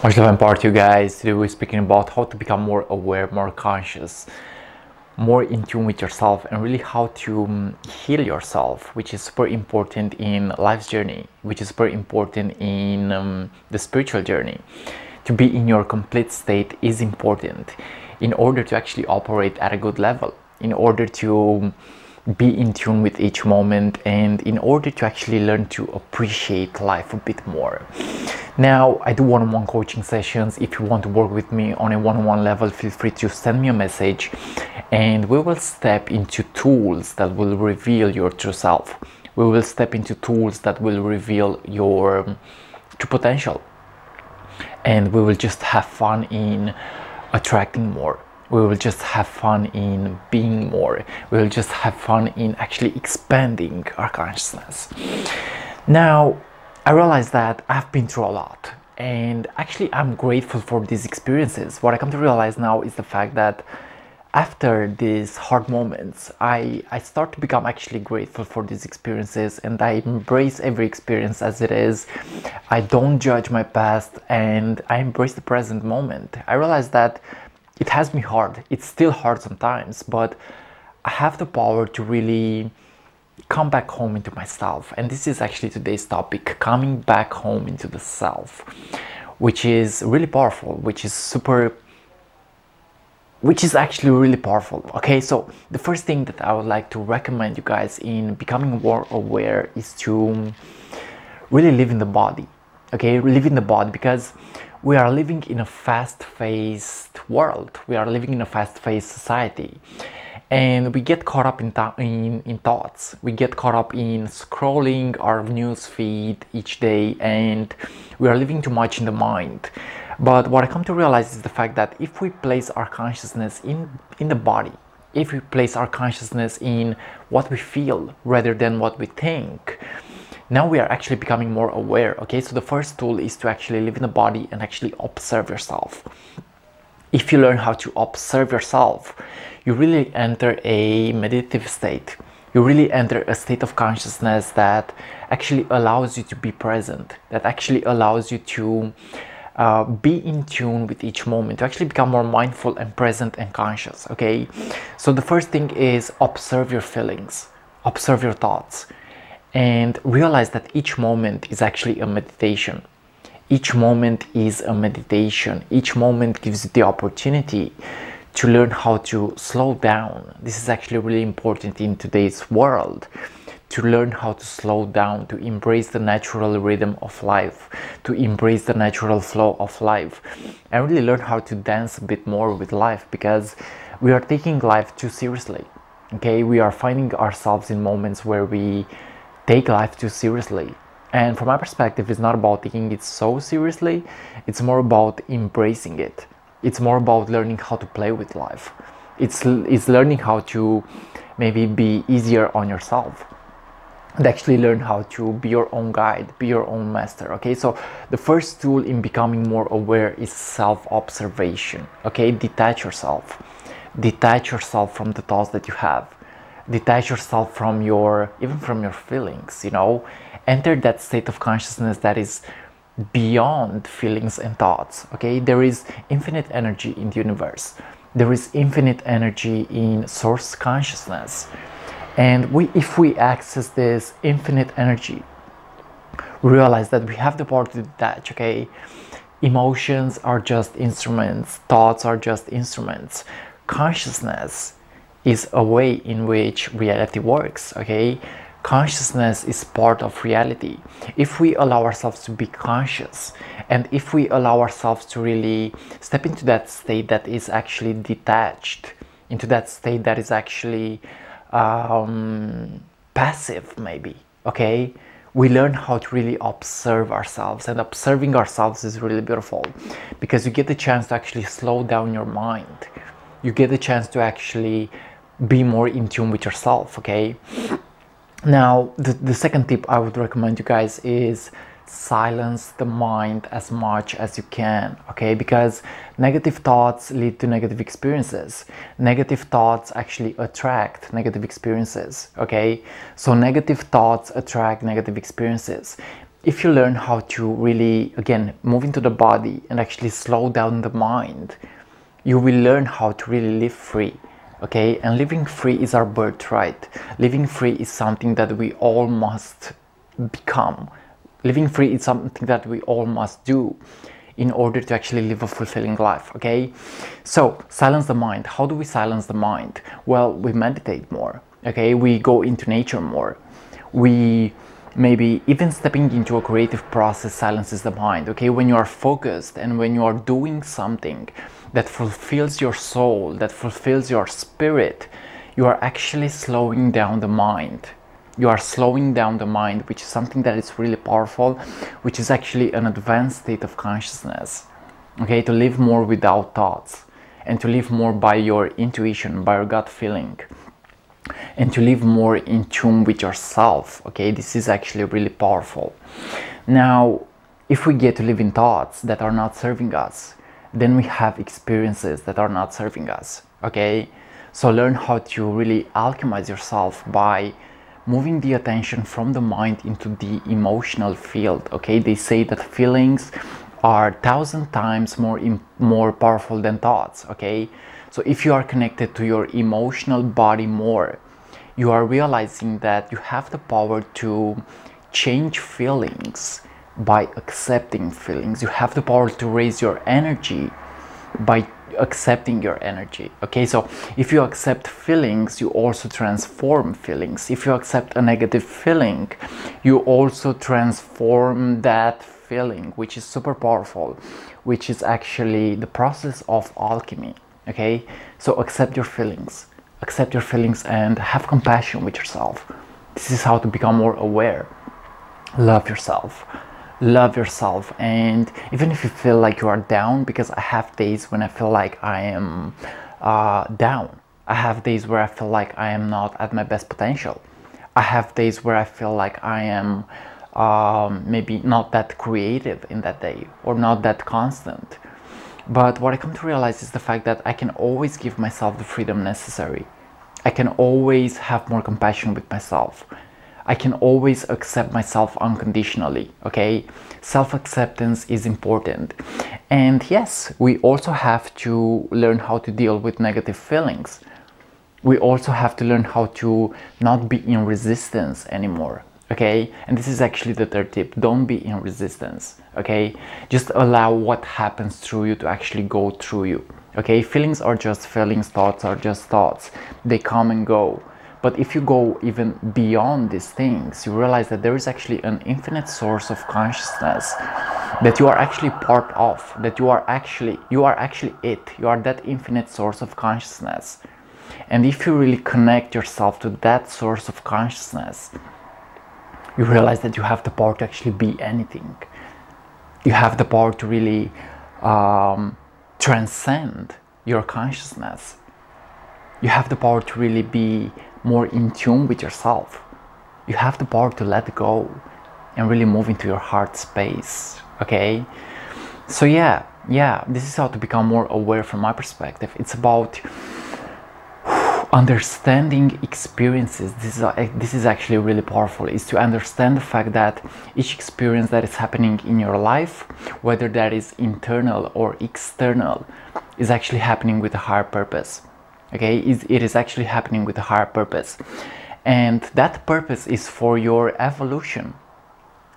Much love and power to you guys. Today we're speaking about how to become more aware, more conscious, more in tune with yourself, and really how to heal yourself, which is super important in life's journey, which is super important in the spiritual journey. To be in your complete state is important in order to actually operate at a good level, in order to be in tune with each moment, and in order to actually learn to appreciate life a bit more. Now, I do one-on-one coaching sessions. If you want to work with me on a one-on-one level, feel free to send me a message and we will step into tools that will reveal your true self. We will step into tools that will reveal your true potential, and we will just have fun in attracting more. We will just have fun in being more. We will just have fun in actually expanding our consciousness. Now, I realize that I've been through a lot, and actually I'm grateful for these experiences. What I come to realize now is the fact that after these hard moments, I start to become actually grateful for these experiences, and I embrace every experience as it is. I don't judge my past, and I embrace the present moment. I realize that it has been hard. It's still hard sometimes, but I have the power to really come back home into myself. And this is actually today's topic, coming back home into the self, which is really powerful, which is actually really powerful. Okay, so the first thing that I would like to recommend you guys in becoming more aware is to really live in the body. Okay, live in the body, because we are living in a fast-paced world. We are living in a fast-paced society, and we get caught up in thoughts. We get caught up in scrolling our news feed each day, and we are living too much in the mind. But what I come to realize is the fact that if we place our consciousness in the body, if we place our consciousness in what we feel rather than what we think, now we are actually becoming more aware. Okay, so the first tool is to actually live in the body and actually observe yourself. If you learn how to observe yourself, you really enter a meditative state. You really enter a state of consciousness that actually allows you to be present, that actually allows you to be in tune with each moment, to actually become more mindful and present and conscious. Okay, so the first thing is observe your feelings, observe your thoughts, and realize that each moment is actually a meditation. Each moment is a meditation. Each moment gives you the opportunity to learn how to slow down. This is actually really important in today's world, to learn how to slow down, to embrace the natural rhythm of life, to embrace the natural flow of life, and really learn how to dance a bit more with life, because we are taking life too seriously. Okay, we are finding ourselves in moments where we take life too seriously. And from my perspective, it's not about taking it so seriously, it's more about embracing it. It's more about learning how to play with life. It's learning how to maybe be easier on yourself, and actually learn how to be your own guide, be your own master. Okay, so the first tool in becoming more aware is self-observation. Okay, detach yourself from the thoughts that you have. Detach yourself from even from your feelings, you know. Enter that state of consciousness that is beyond feelings and thoughts. Okay, there is infinite energy in the universe. There is infinite energy in source consciousness. And if we access this infinite energy, we realize that we have the power to detach. Okay, emotions are just instruments, thoughts are just instruments. Consciousness is a way in which reality works. Okay, consciousness is part of reality. If we allow ourselves to be conscious, and if we allow ourselves to really step into that state that is actually detached, into that state that is actually passive maybe, okay, we learn how to really observe ourselves. And observing ourselves is really beautiful, because you get the chance to actually slow down your mind. You get the chance to actually be more in tune with yourself. Okay, now the second tip I would recommend you guys is silence the mind as much as you can. Okay, because negative thoughts lead to negative experiences. Negative thoughts actually attract negative experiences. Okay, so negative thoughts attract negative experiences. if you learn how to really, again, move into the body and actually slow down the mind, you will learn how to really live free. Okay, and living free is our birthright. Living free is something that we all must become. Living free is something that we all must do in order to actually live a fulfilling life. Okay, so silence the mind. How do we silence the mind? Well, we meditate more. Okay, we go into nature more. We maybe even stepping into a creative process silences the mind. Okay, when you are focused and when you are doing something that fulfills your soul, that fulfills your spirit, you are actually slowing down the mind. You are slowing down the mind, which is something that is really powerful, which is actually an advanced state of consciousness. Okay, to live more without thoughts and to live more by your intuition, by your gut feeling, and to live more in tune with yourself. Okay, this is actually really powerful. Now, if we get to live in thoughts that are not serving us, then we have experiences that are not serving us. Okay, so learn how to really alchemize yourself by moving the attention from the mind into the emotional field. Okay, they say that feelings are 1,000 times more powerful than thoughts. Okay, so if you are connected to your emotional body more, you are realizing that you have the power to change feelings by accepting feelings. You have the power to raise your energy by accepting your energy. Okay, so if you accept feelings, you also transform feelings. If you accept a negative feeling, you also transform that feeling, which is super powerful, which is actually the process of alchemy. Okay, so accept your feelings and have compassion with yourself. This is how to become more aware. Love yourself, and even if you feel like you are down, because I have days when I feel like I am down. I have days where I feel like I am not at my best potential. I have days where I feel like I am maybe not that creative in that day or not that constant. But what I come to realize is the fact that I can always give myself the freedom necessary. I can always have more compassion with myself. I can always accept myself unconditionally. Okay, self-acceptance is important. And yes, we also have to learn how to deal with negative feelings. We also have to learn how to not be in resistance anymore. Okay, and this is actually the third tip. Don't be in resistance. Okay, just allow what happens through you to actually go through you. Okay, feelings are just feelings, thoughts are just thoughts. They come and go. But if you go even beyond these things, you realize that there is actually an infinite source of consciousness that you are actually part of, that you are actually it. You are that infinite source of consciousness. And if you really connect yourself to that source of consciousness, you realize that you have the power to actually be anything. You have the power to really transcend your consciousness. You have the power to really be more in tune with yourself. You have the power to let go and really move into your heart space. Okay, so yeah, this is how to become more aware from my perspective. It's about understanding experiences. This is actually really powerful, is to understand the fact that each experience that is happening in your life, whether that is internal or external, is actually happening with a higher purpose. Okay, it is actually happening with a higher purpose, and that purpose is for your evolution.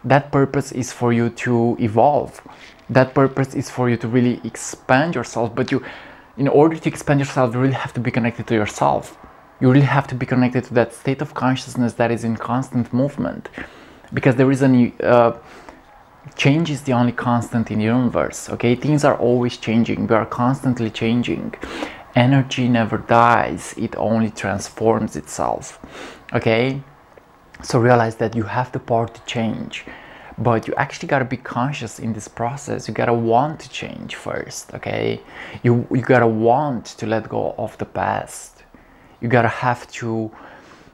That purpose is for you to evolve. That purpose is for you to really expand yourself. But in order to expand yourself, you really have to be connected to yourself. You really have to be connected to that state of consciousness that is in constant movement, because there is change is the only constant in the universe. Okay, things are always changing. We are constantly changing. Energy never dies, it only transforms itself. Okay, so realize that you have the power to change, but you actually got to be conscious in this process. You got to want to change first. Okay, you got to want to let go of the past. You got to have to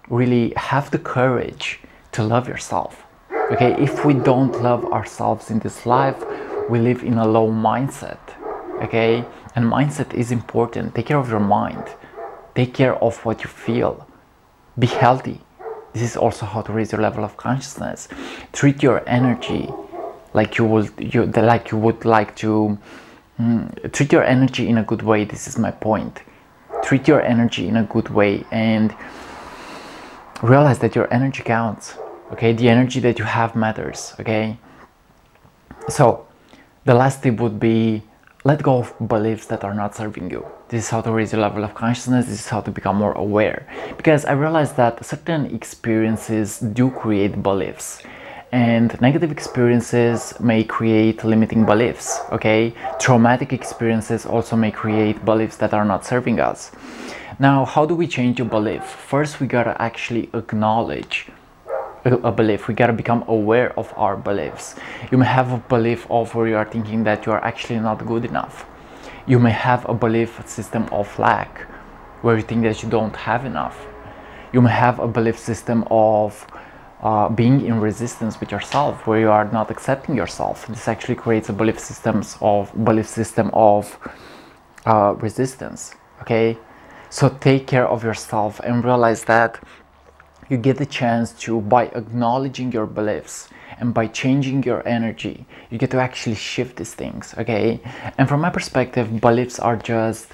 really have the courage to love yourself. Okay, if we don't love ourselves in this life, we live in a low mindset. Okay, and mindset is important. Take care of your mind. Take care of what you feel. Be healthy. This is also how to raise your level of consciousness. Treat your energy like you would like to treat your energy in a good way. This is my point. Treat your energy in a good way and realize that your energy counts. Okay, the energy that you have matters. Okay, so the last tip would be let go of beliefs that are not serving you. This is how to raise your level of consciousness. This is how to become more aware, because I realized that certain experiences do create beliefs, and negative experiences may create limiting beliefs. Okay, traumatic experiences also may create beliefs that are not serving us. Now, how do we change a belief? First, we gotta actually acknowledge a belief. We gotta become aware of our beliefs. You may have a belief of where you are thinking that you are actually not good enough. You may have a belief system of lack, where you think that you don't have enough. You may have a belief system of being in resistance with yourself, where you are not accepting yourself. This actually creates a belief system of resistance. Okay, so take care of yourself and realize that you get the chance to, by acknowledging your beliefs and by changing your energy, you get to actually shift these things. Okay, and from my perspective, beliefs are just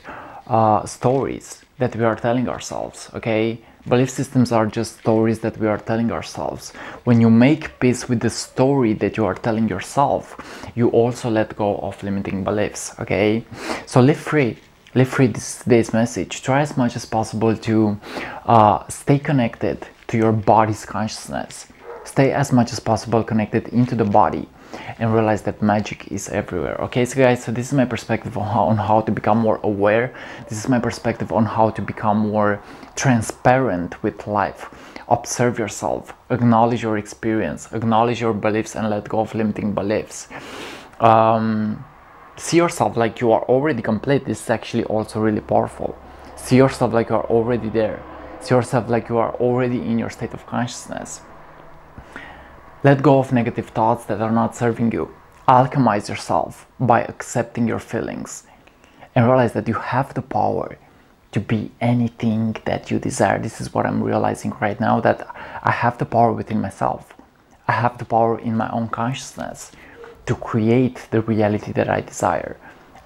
stories that we are telling ourselves. Okay, belief systems are just stories that we are telling ourselves. When you make peace with the story that you are telling yourself, you also let go of limiting beliefs. Okay, so live free. Live free. This is today's message. Try as much as possible to stay connected to your body's consciousness. Stay as much as possible connected into the body and realize that magic is everywhere. Okay, so guys, so this is my perspective on how to become more aware. This is my perspective on how to become more transparent with life. Observe yourself, acknowledge your experience, acknowledge your beliefs, and let go of limiting beliefs. See yourself like you are already complete. This is actually also really powerful. See yourself like you are already there. See yourself like you are already in your state of consciousness. Let go of negative thoughts that are not serving you. Alchemize yourself by accepting your feelings and realize that you have the power to be anything that you desire. This is what I'm realizing right now, that I have the power within myself. I have the power in my own consciousness to create the reality that I desire.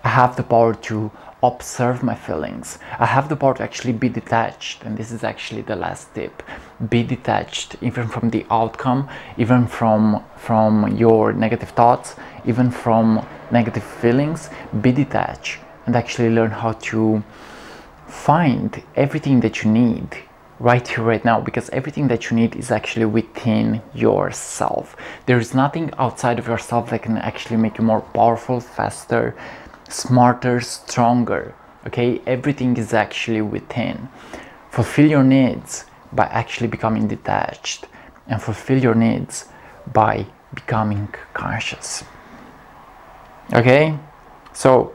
I have the power to observe my feelings. I have the power to actually be detached, and this is actually the last tip. Be detached even from the outcome, even from your negative thoughts, even from negative feelings. Be detached and actually learn how to find everything that you need right here, right now, because everything that you need is actually within yourself. There is nothing outside of yourself that can actually make you more powerful, faster, smarter, stronger. Okay, everything is actually within. Fulfill your needs by actually becoming detached, and fulfill your needs by becoming conscious. Okay, so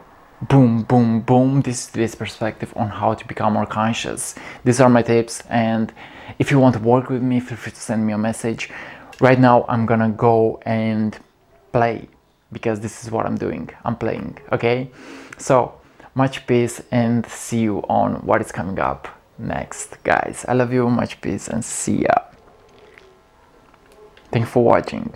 boom, boom, boom. This is today's perspective on how to become more conscious. These are my tips, and if you want to work with me, feel free to send me a message. Right now I'm gonna go and play, because this is what I'm doing. I'm playing. Okay, so much peace and see you on what is coming up next, guys. I love you, much peace, and see ya. Thank you for watching.